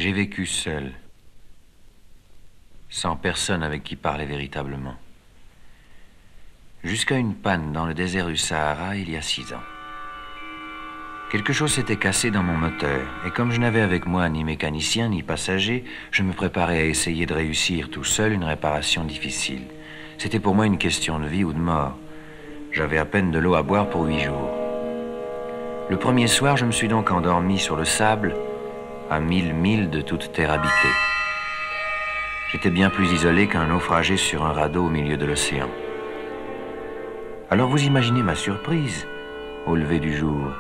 J'ai vécu seul, sans personne avec qui parler véritablement. Jusqu'à une panne dans le désert du Sahara il y a 6 ans. Quelque chose s'était cassé dans mon moteur, et comme je n'avais avec moi ni mécanicien ni passager, je me préparais à essayer de réussir tout seul une réparation difficile. C'était pour moi une question de vie ou de mort. J'avais à peine de l'eau à boire pour 8 jours. Le premier soir, je me suis donc endormi sur le sable, à 1000 milles de toute terre habitée. J'étais bien plus isolé qu'un naufragé sur un radeau au milieu de l'océan. Alors vous imaginez ma surprise, au lever du jour,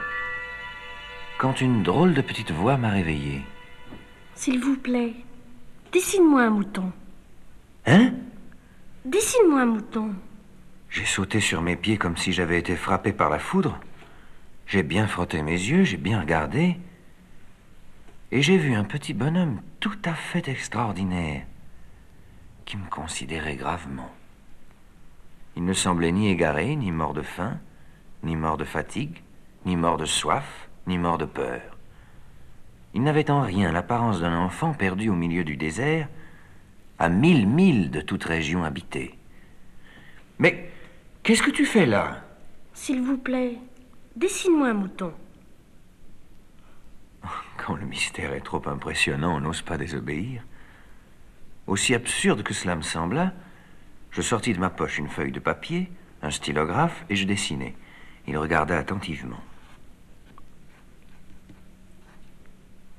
quand une drôle de petite voix m'a réveillé. S'il vous plaît, dessine-moi un mouton. Hein? Dessine-moi un mouton. J'ai sauté sur mes pieds comme si j'avais été frappé par la foudre. J'ai bien frotté mes yeux, j'ai bien regardé. Et j'ai vu un petit bonhomme tout à fait extraordinaire qui me considérait gravement. Il ne semblait ni égaré, ni mort de faim, ni mort de fatigue, ni mort de soif, ni mort de peur. Il n'avait en rien l'apparence d'un enfant perdu au milieu du désert, à 1000 milles de toute région habitée. Mais qu'est-ce que tu fais là? S'il vous plaît, dessine-moi un mouton. Quand le mystère est trop impressionnant, on n'ose pas désobéir. Aussi absurde que cela me sembla, je sortis de ma poche une feuille de papier, un stylographe, et je dessinai. Il regarda attentivement.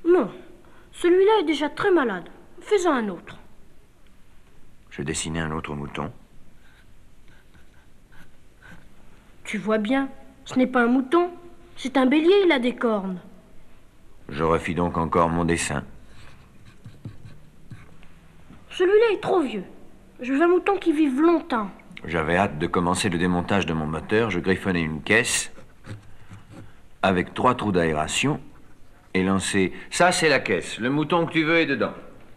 Non, celui-là est déjà très malade. Fais-en un autre. Je dessinai un autre mouton. Tu vois bien, ce n'est pas un mouton, c'est un bélier, il a des cornes. Je refis donc encore mon dessin. Celui-là est trop vieux. Je veux un mouton qui vive longtemps. J'avais hâte de commencer le démontage de mon moteur. Je griffonnai une caisse avec 3 trous d'aération et lançai. Ça, c'est la caisse. Le mouton que tu veux est dedans.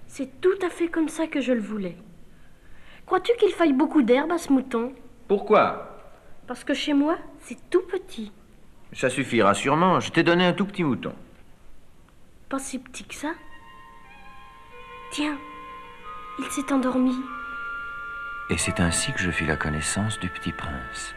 C'est tout à fait comme ça que je le voulais. Crois-tu qu'il faille beaucoup d'herbe à ce mouton? Pourquoi? Parce que chez moi, c'est tout petit. Ça suffira sûrement. Je t'ai donné un tout petit mouton. Pas si petit que ça. Tiens, il s'est endormi. Et c'est ainsi que je fis la connaissance du petit prince.